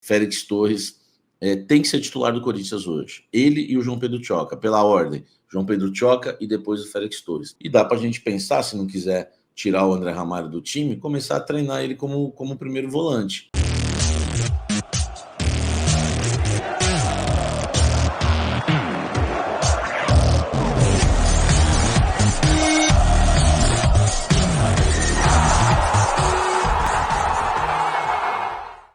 Félix Torres tem que ser titular do Corinthians hoje. Ele e o João Pedro Tchoca, pela ordem. João Pedro Tchoca e depois o Félix Torres. E dá para a gente pensar, se não quiser tirar o André Ramalho do time, começar a treinar ele como primeiro volante.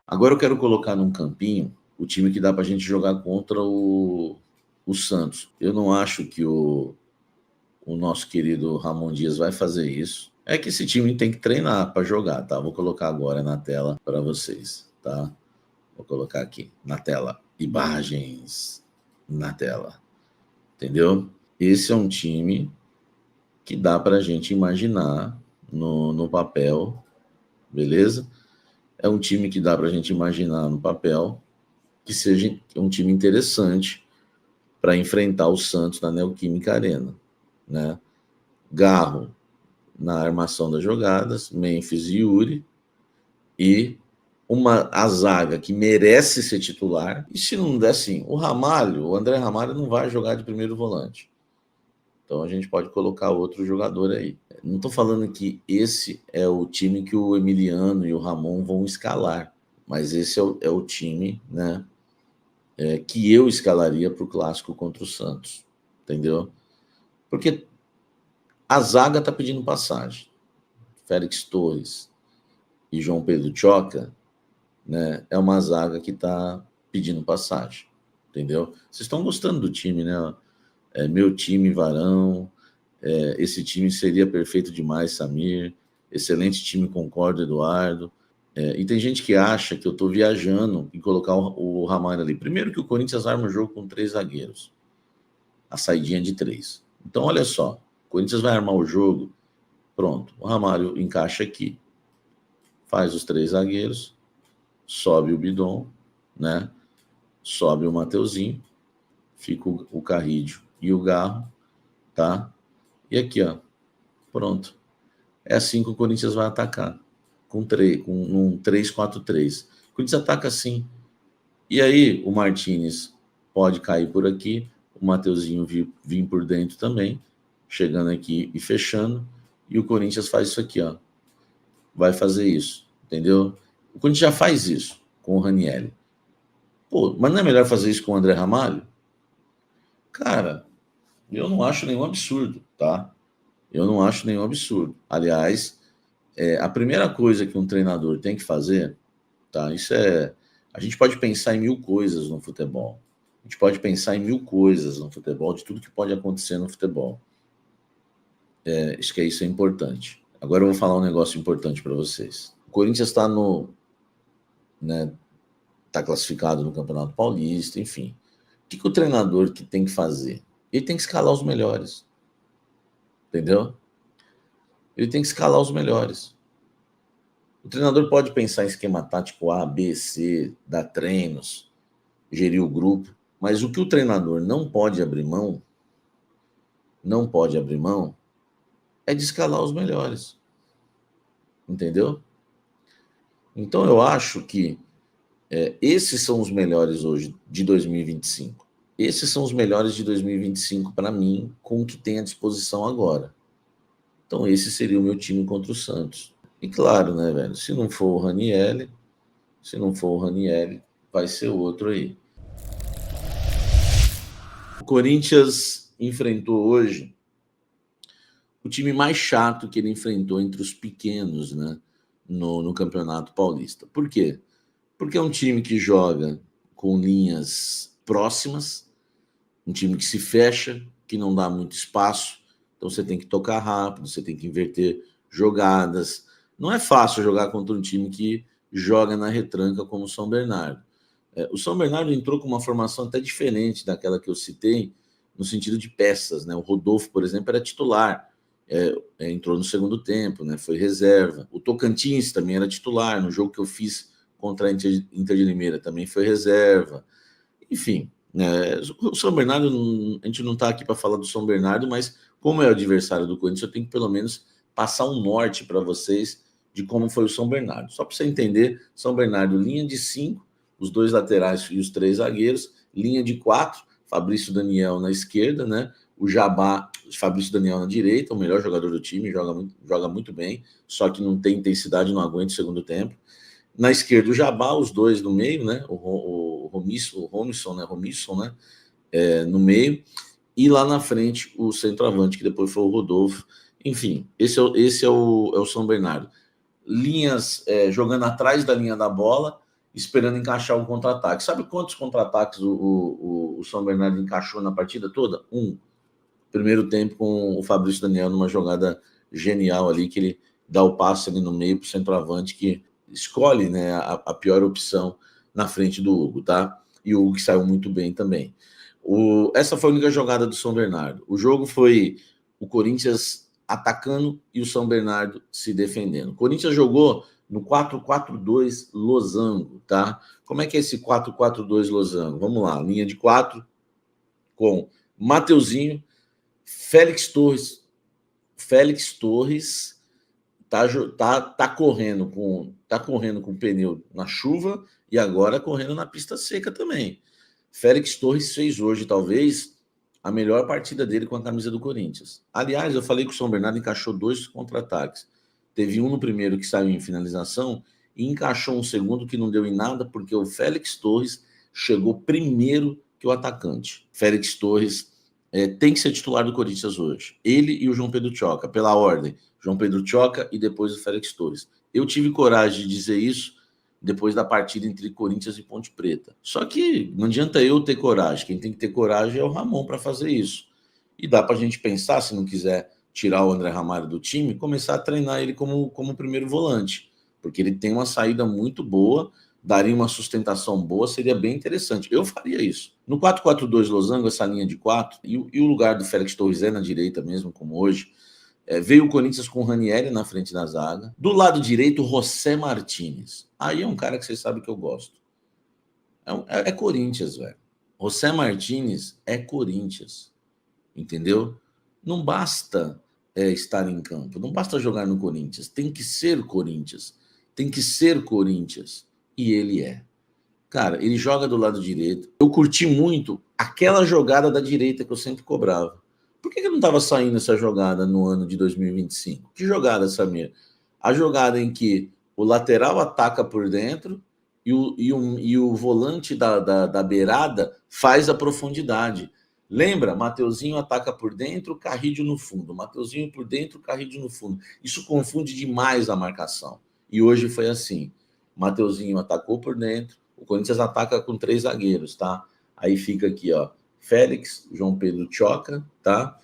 Agora eu quero colocar num campinho o time que dá para a gente jogar contra o Santos. Eu não acho que o nosso querido Ramon Dias vai fazer isso. É que esse time tem que treinar para jogar, tá? Vou colocar agora na tela para vocês, tá? Vou colocar aqui na tela. Imagens na tela. Entendeu? Esse é um time que dá para a gente imaginar no papel, beleza? É um time que dá para a gente imaginar no papel que seja um time interessante para enfrentar o Santos na Neoquímica Arena, né? Garro na armação das jogadas, Memphis e Yuri, e a zaga que merece ser titular. E se não der assim, o André Ramalho não vai jogar de primeiro volante. Então a gente pode colocar outro jogador aí. Não estou falando que esse é o time que o Emiliano e o Ramon vão escalar, mas esse é o time, né, que eu escalaria para o clássico contra o Santos, entendeu? Porque a zaga está pedindo passagem. Félix Torres e João Pedro Tchoca, né, é uma zaga que está pedindo passagem, entendeu? Vocês estão gostando do time, né? Meu time, Varão, esse time seria perfeito demais, Samir, excelente time, concordo, Eduardo. E tem gente que acha que eu estou viajando em colocar o Ramalho ali. Primeiro que o Corinthians arma o jogo com 3 zagueiros, a saidinha de 3. Então, olha só, o Corinthians vai armar o jogo, pronto, o Ramalho encaixa aqui, faz os 3 zagueiros, sobe o Bidon, né? Sobe o Mateuzinho, fica o Carrídio e o Garro, tá? E aqui, ó, pronto. É assim que o Corinthians vai atacar, com um 3-4-3. O Corinthians ataca assim. E aí o Martínez pode cair por aqui, o Mateuzinho vir por dentro também, chegando aqui e fechando, e o Corinthians faz isso aqui, ó. Vai fazer isso, entendeu? O Corinthians já faz isso com o Ranieri. Pô, mas não é melhor fazer isso com o André Ramalho? Cara, eu não acho nenhum absurdo, tá? Eu não acho nenhum absurdo. Aliás, a primeira coisa que um treinador tem que fazer, tá? A gente pode pensar em 1000 coisas no futebol. A gente pode pensar em 1000 coisas no futebol, de tudo que pode acontecer no futebol. Acho que isso é importante. Agora eu vou falar um negócio importante para vocês. O Corinthians está tá classificado no Campeonato Paulista, enfim. O que o treinador que tem que fazer? Ele tem que escalar os melhores. Entendeu? Ele tem que escalar os melhores. O treinador pode pensar em esquema tático A, B, C, dar treinos, gerir o grupo, mas o que o treinador não pode abrir mão é de escalar os melhores. Entendeu? Então eu acho que esses são os melhores hoje de 2025. Esses são os melhores de 2025 para mim, com o que tem à disposição agora. Então esse seria o meu time contra o Santos. E claro, né, velho, se não for o Ranieri, vai ser outro aí. O Corinthians enfrentou hoje o time mais chato que ele enfrentou entre os pequenos, né, no Campeonato Paulista. Por quê? Porque é um time que joga com linhas próximas, um time que se fecha, que não dá muito espaço, então você tem que tocar rápido, você tem que inverter jogadas. Não é fácil jogar contra um time que joga na retranca como o São Bernardo. O São Bernardo entrou com uma formação até diferente daquela que eu citei, no sentido de peças, né? O Rodolfo, por exemplo, era titular, entrou no segundo tempo, né? Foi reserva. O Tocantins também era titular, no jogo que eu fiz contra a Inter de Limeira também foi reserva. Enfim, né? O São Bernardo, a gente não está aqui para falar do São Bernardo, mas como é o adversário do Corinthians, eu tenho que pelo menos passar um norte para vocês de como foi o São Bernardo. Só para você entender, São Bernardo, linha de 5, os 2 laterais e os 3 zagueiros, linha de 4, Fabrício Daniel na esquerda, né? O Jabá, Fabrício Daniel na direita, o melhor jogador do time, joga muito bem, só que não tem intensidade, não aguenta o segundo tempo. Na esquerda, o Jabá, os 2 no meio, né? O Romisson, né? No meio. E lá na frente, o centroavante, que depois foi o Rodolfo. Enfim, esse é o São Bernardo. Linhas jogando atrás da linha da bola, esperando encaixar um contra-ataque. Sabe quantos contra-ataques o São Bernardo encaixou na partida toda? 1. Primeiro tempo com o Fabrício Daniel numa jogada genial ali, que ele dá o passe ali no meio para o centroavante, que escolhe, né, a pior opção na frente do Hugo, tá? E o Hugo que saiu muito bem também. Essa foi a única jogada do São Bernardo. O jogo foi o Corinthians atacando e o São Bernardo se defendendo. O Corinthians jogou no 4-4-2 losango, tá? Como é que é esse 4-4-2 losango? Vamos lá, linha de 4 com Mateuzinho, Félix Torres tá correndo com pneu na chuva e agora correndo na pista seca também. Félix Torres fez hoje, talvez, a melhor partida dele com a camisa do Corinthians. Aliás, eu falei que o São Bernardo encaixou 2 contra-ataques. Teve um no primeiro que saiu em finalização e encaixou um segundo que não deu em nada, porque o Félix Torres chegou primeiro que o atacante. Félix Torres tem que ser titular do Corinthians hoje. Ele e o João Pedro Tchoca, pela ordem. João Pedro Tchoca e depois o Félix Torres. Eu tive coragem de dizer isso depois da partida entre Corinthians e Ponte Preta. Só que não adianta eu ter coragem. Quem tem que ter coragem é o Ramon para fazer isso. E dá para a gente pensar, se não quiser tirar o André Ramalho do time, começar a treinar ele como primeiro volante. Porque ele tem uma saída muito boa, daria uma sustentação boa, seria bem interessante. Eu faria isso. No 4-4-2 losango, essa linha de 4, e o lugar do Félix Torres é na direita mesmo, como hoje, veio o Corinthians com o Ranieri na frente da zaga. Do lado direito, o José Martínez. Aí é um cara que vocês sabem que eu gosto. É Corinthians, velho. José Martínez é Corinthians. Entendeu? Não basta estar em campo. Não basta jogar no Corinthians. Tem que ser Corinthians. Tem que ser Corinthians. E ele é. Cara, ele joga do lado direito. Eu curti muito aquela jogada da direita que eu sempre cobrava. Por que não estava saindo essa jogada no ano de 2025? Que jogada, Samir? A jogada em que o lateral ataca por dentro e o volante da beirada faz a profundidade. Lembra? Mateuzinho ataca por dentro, Carrídio no fundo. Mateuzinho por dentro, Carrídio no fundo. Isso confunde demais a marcação. E hoje foi assim. Mateuzinho atacou por dentro, o Corinthians ataca com 3 zagueiros, tá? Aí fica aqui, ó, Félix, João Pedro Tchoca, tá?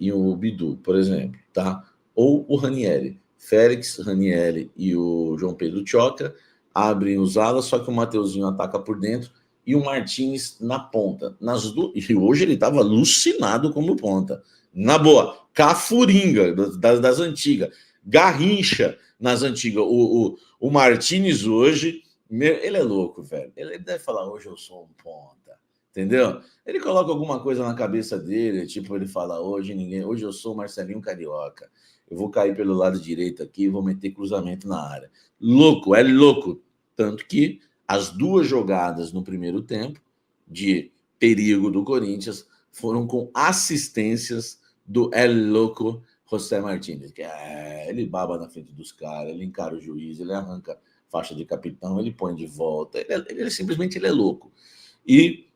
E o Bidu, por exemplo, tá? Ou o Ranieri. Félix, Ranieri e o João Pedro Tchoca abrem os alas, só que o Mateuzinho ataca por dentro e o Martins na ponta. E hoje ele estava alucinado como ponta. Na boa, Cafuringa, das antigas. Garrincha nas antigas. O Martins hoje, ele é louco, velho. Ele deve falar, hoje eu sou um ponta. Entendeu? Ele coloca alguma coisa na cabeça dele, tipo, ele fala, hoje eu sou o Marcelinho Carioca. Eu vou cair pelo lado direito aqui e vou meter cruzamento na área. Louco, é louco. Tanto que as 2 jogadas no primeiro tempo de perigo do Corinthians foram com assistências do El Louco José Martínez, que ele baba na frente dos caras, ele encara o juiz, ele arranca faixa de capitão, ele põe de volta, ele simplesmente é louco. E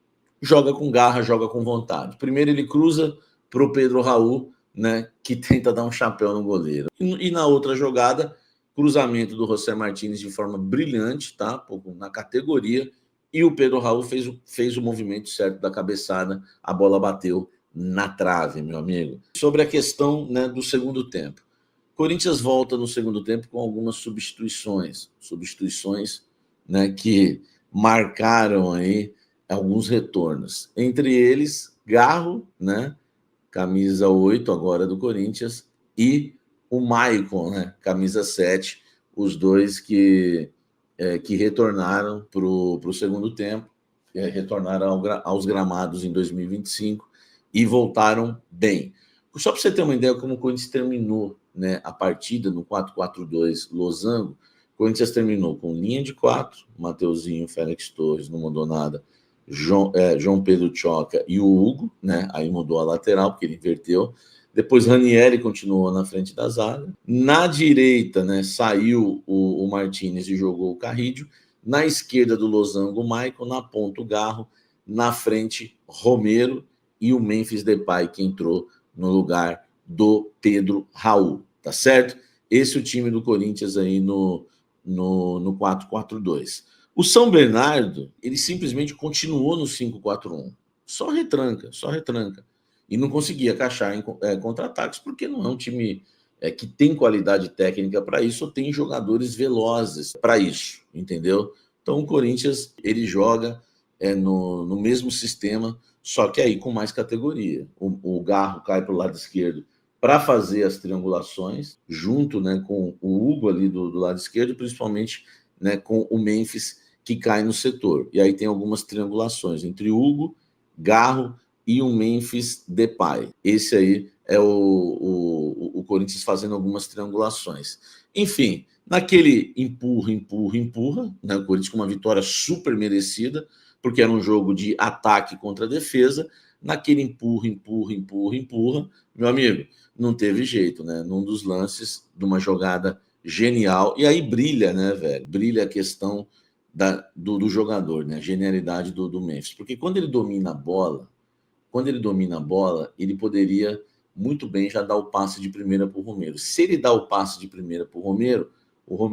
joga com garra, joga com vontade. Primeiro ele cruza para o Pedro Raul, né, que tenta dar um chapéu no goleiro. E na outra jogada, cruzamento do José Martínez de forma brilhante, tá? Na categoria, e o Pedro Raul fez o movimento certo da cabeçada, a bola bateu na trave, meu amigo. Sobre a questão, né, do segundo tempo. Corinthians volta no segundo tempo com algumas substituições, né, que marcaram aí alguns retornos. Entre eles, Garro, né, camisa 8 agora do Corinthians, e o Maicon, né, camisa 7, os dois que retornaram para o segundo tempo, retornaram aos gramados em 2025 e voltaram bem. Só para você ter uma ideia como o Corinthians terminou, né, a partida no 4-4-2 losango, O Corinthians terminou com linha de 4, Mateuzinho, Félix Torres, não mudou nada, João Pedro Tchoca e o Hugo, né? Aí mudou a lateral, porque ele inverteu. Depois Ranieri continuou na frente da zaga. Na direita, né, saiu o Martínez e jogou o Carrídio. Na esquerda do Losango, o Maicon. Na ponta, o Garro. Na frente, Romero e o Memphis Depay, que entrou no lugar do Pedro Raul, tá certo? Esse é o time do Corinthians aí no 4-4-2. O São Bernardo, ele simplesmente continuou no 5-4-1. Só retranca. E não conseguia encaixar em contra-ataques, porque não é um time que tem qualidade técnica para isso, ou tem jogadores velozes para isso, entendeu? Então o Corinthians, ele joga no mesmo sistema, só que aí com mais categoria. O Garro cai para o lado esquerdo para fazer as triangulações, junto, né, com o Hugo ali do lado esquerdo, principalmente, né, com o Memphis, que cai no setor. E aí tem algumas triangulações entre Hugo, Garro e o Memphis Depay. Esse aí é o Corinthians fazendo algumas triangulações. Enfim, naquele empurra, né, o Corinthians com uma vitória super merecida, porque era um jogo de ataque contra defesa. Naquele empurra, meu amigo, não teve jeito, né? Num dos lances de uma jogada genial. E aí brilha, né, velho? Brilha a questão do jogador, né? A genialidade do Memphis. Porque quando ele domina a bola, ele poderia muito bem já dar o passe de primeira para o Romero. Se ele dá o passe de primeira para o Romero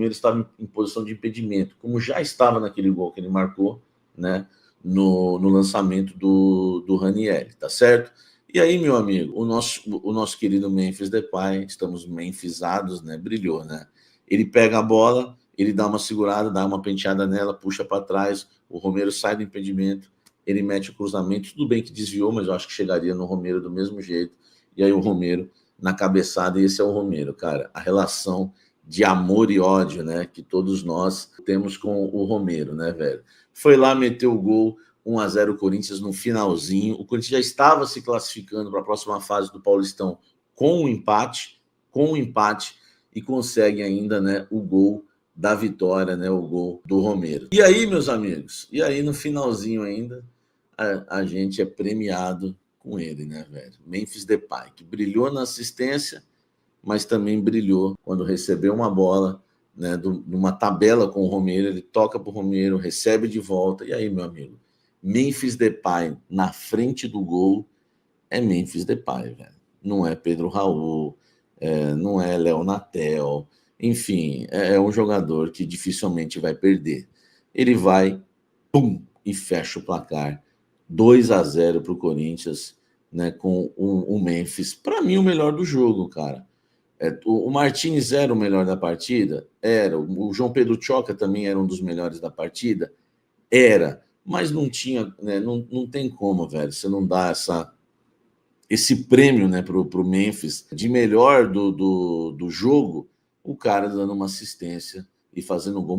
estava em posição de impedimento, como já estava naquele gol que ele marcou, né? No lançamento do Ranieri, tá certo? E aí, meu amigo, o nosso querido Memphis Depay, estamos memphisados, né? Brilhou, né? Ele pega a bola, ele dá uma segurada, dá uma penteada nela, puxa para trás, o Romero sai do impedimento, ele mete o cruzamento, tudo bem que desviou, mas eu acho que chegaria no Romero do mesmo jeito. E aí o Romero na cabeçada, e esse é o Romero, cara. A relação de amor e ódio, né, que todos nós temos com o Romero, né, velho? Foi lá, meteu o gol, 1-0 Corinthians no finalzinho. O Corinthians já estava se classificando para a próxima fase do Paulistão com um empate, e consegue ainda, né, o gol da vitória, né, o gol do Romero. E aí, meus amigos, no finalzinho ainda, a gente é premiado com ele, né, velho? Memphis Depay, que brilhou na assistência, mas também brilhou quando recebeu uma bola, né, numa tabela com o Romero, ele toca para o Romero, recebe de volta, e aí, meu amigo, Memphis Depay na frente do gol é Memphis Depay, velho. Não é Pedro Raul, não é Léo Natel, enfim, é um jogador que dificilmente vai perder. Ele vai, pum, e fecha o placar. 2-0 para o Corinthians, né, com o Memphis. Para mim, o melhor do jogo, cara. O Martínez era o melhor da partida? Era. O João Pedro Tchoca também era um dos melhores da partida? Era. Mas não tinha, né, não tem como, velho. Você não dá esse prêmio, né, pro Memphis de melhor do jogo, o cara dando uma assistência e fazendo gol.